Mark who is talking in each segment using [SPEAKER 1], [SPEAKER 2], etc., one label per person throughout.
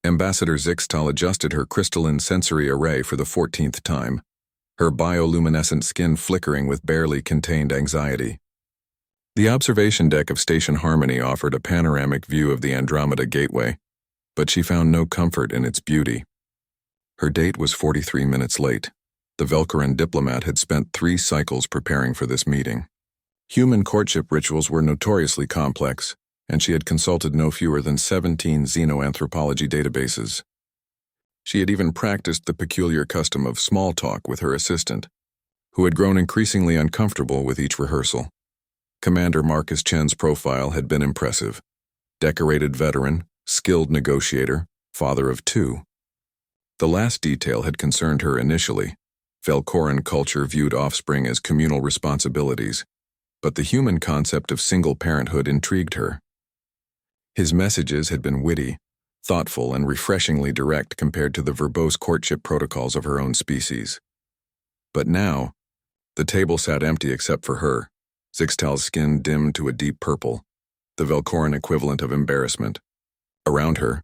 [SPEAKER 1] Ambassador Zixtal adjusted her crystalline sensory array for the 14th time, her bioluminescent skin flickering with barely contained anxiety. The observation deck of Station Harmony offered a panoramic view of the Andromeda Gateway, but she found no comfort in its beauty. Her date was 43 minutes late. The Velkaran diplomat had spent 3 cycles preparing for this meeting. Human courtship rituals were notoriously complex, and she had consulted no fewer than 17 xenoanthropology databases. She had even practiced the peculiar custom of small talk with her assistant, who had grown increasingly uncomfortable with each rehearsal. Commander Marcus Chen's profile had been impressive. Decorated veteran, skilled negotiator, father of 2. The last detail had concerned her initially. Velkoran culture viewed offspring as communal responsibilities, but the human concept of single parenthood intrigued her. His messages had been witty, thoughtful, and refreshingly direct compared to the verbose courtship protocols of her own species. But now, the table sat empty except for her. Zixtal's skin dimmed to a deep purple, the Velkoran equivalent of embarrassment. Around her,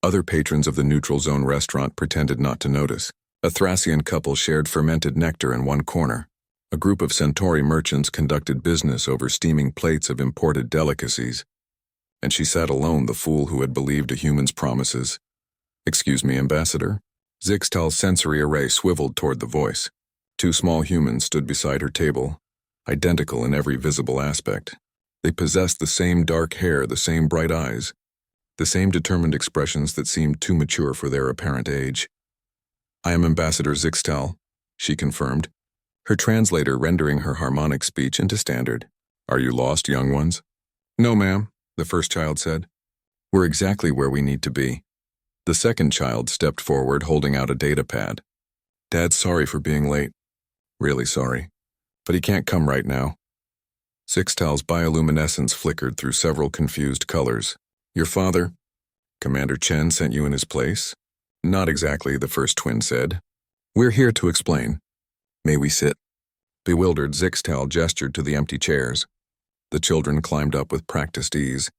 [SPEAKER 1] other patrons of the Neutral Zone restaurant pretended not to notice. A Thracian couple shared fermented nectar in one corner. A group of Centauri merchants conducted business over steaming plates of imported delicacies. And she sat alone, the fool who had believed a human's promises. "Excuse me, Ambassador." Zixtal's sensory array swiveled toward the voice. 2 small humans stood beside her table, identical in every visible aspect. They possessed the same dark hair, the same bright eyes, the same determined expressions that seemed too mature for their apparent age. "I am Ambassador Zixtal," she confirmed, her translator rendering her harmonic speech into standard. "Are you lost, young ones?" "No, ma'am," the first child said. "We're exactly where we need to be." The second child stepped forward, holding out a data pad. "Dad's sorry for being late. Really sorry. But he can't come right now." Zixtal's bioluminescence flickered through several confused colors. "Your father, Commander Chen, sent you in his place?" "Not exactly," the first twin said. "We're here to explain. May we sit?" Bewildered, Zixtal gestured to the empty chairs. The children climbed up with practiced ease,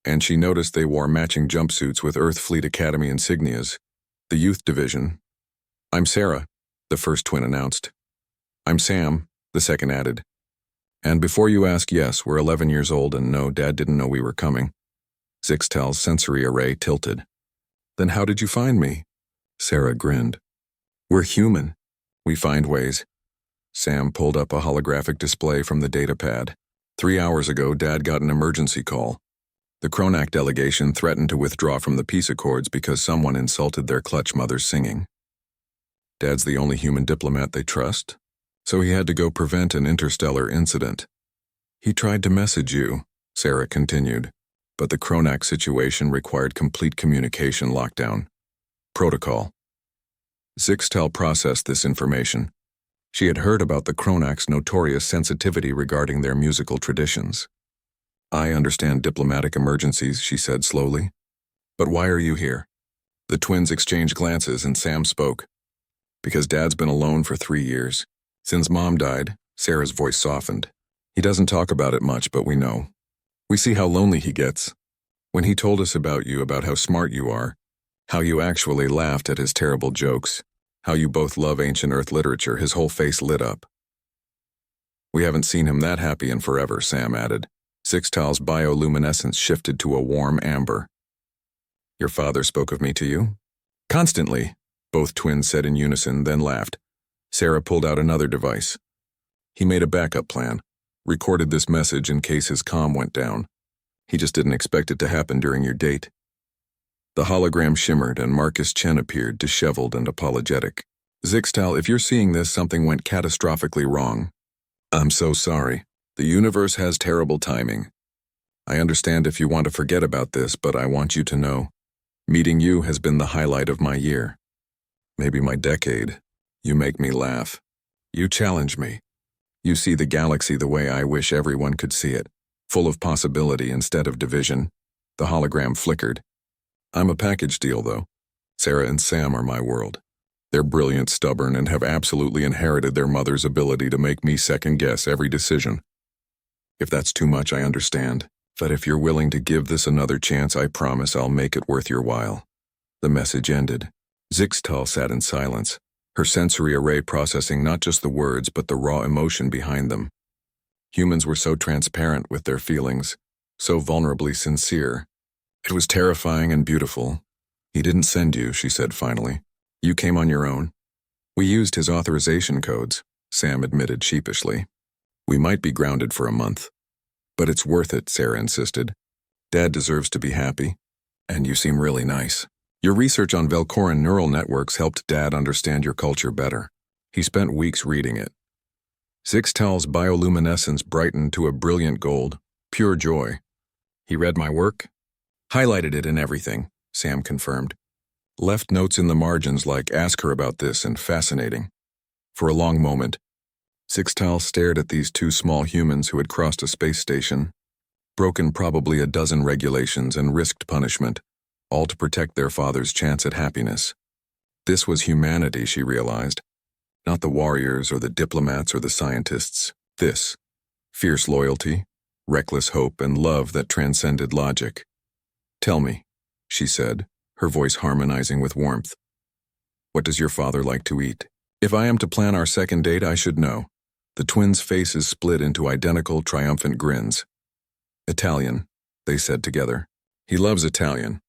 [SPEAKER 1] and she noticed they wore matching jumpsuits with Earth Fleet Academy insignias. The youth division. "I'm Sarah," the first twin announced. "I'm Sam," the second added. "And before you ask, yes, we're 11 years old, and no, Dad didn't know we were coming." Zixtal's sensory array tilted. "Then how did you find me?" Sarah grinned. "We're human. We find ways." Sam pulled up a holographic display from the data pad. 3 hours ago, Dad got an emergency call. The Kronak delegation threatened to withdraw from the peace accords because someone insulted their clutch mother's singing. Dad's the only human diplomat they trust, so he had to go prevent an interstellar incident. "He tried to message you," Sarah continued, "but the Kronak situation required complete communication lockdown. Protocol." Zixtal processed this information. She had heard about the Kronak's notorious sensitivity regarding their musical traditions. "I understand diplomatic emergencies," she said slowly. "But why are you here?" The twins exchanged glances and Sam spoke. "Because Dad's been alone for 3 years. Since Mom died," Sarah's voice softened. "He doesn't talk about it much, but we know. We see how lonely he gets. When he told us about you, about how smart you are, how you actually laughed at his terrible jokes, how you both love ancient Earth literature, his whole face lit up." "We haven't seen him that happy in forever," Sam added. Zixtal's bioluminescence shifted to a warm amber. "Your father spoke of me to you?" "Constantly," both twins said in unison, then laughed. Sarah pulled out another device. "He made a backup plan, recorded this message in case his comm went down. He just didn't expect it to happen during your date." The hologram shimmered and Marcus Chen appeared, disheveled and apologetic. "Zixtal, if you're seeing this, something went catastrophically wrong. I'm so sorry. The universe has terrible timing. I understand if you want to forget about this, but I want you to know. Meeting you has been the highlight of my year. Maybe my decade. You make me laugh. You challenge me. You see the galaxy the way I wish everyone could see it, full of possibility instead of division." The hologram flickered. "I'm a package deal, though. Sarah and Sam are my world. They're brilliant, stubborn, and have absolutely inherited their mother's ability to make me second-guess every decision. If that's too much, I understand. But if you're willing to give this another chance, I promise I'll make it worth your while." The message ended. Zixtal sat in silence, her sensory array processing not just the words but the raw emotion behind them. Humans were so transparent with their feelings, so vulnerably sincere. It was terrifying and beautiful. He didn't send you, she said finally. You came on your own. We used his authorization codes, Sam admitted sheepishly. We might be grounded for a month. But it's worth it, Sarah insisted. Dad deserves to be happy. And you seem really nice. Your research on Velcorin neural networks helped Dad understand your culture better. He spent weeks reading it. Zixtal's bioluminescence brightened to a brilliant gold, pure joy. He read my work? Highlighted it in everything, Sam confirmed. Left notes in the margins like ask her about this and fascinating. For a long moment, Zixtal stared at these two small humans who had crossed a space station, broken probably a dozen regulations and risked punishment, all to protect their father's chance at happiness. This was humanity, she realized. Not the warriors or the diplomats or the scientists. This. Fierce loyalty, reckless hope, and love that transcended logic. Tell me, she said, her voice harmonizing with warmth. What does your father like to eat? If I am to plan our second date, I should know. The twins' faces split into identical, triumphant grins. Italian, they said together. He loves Italian.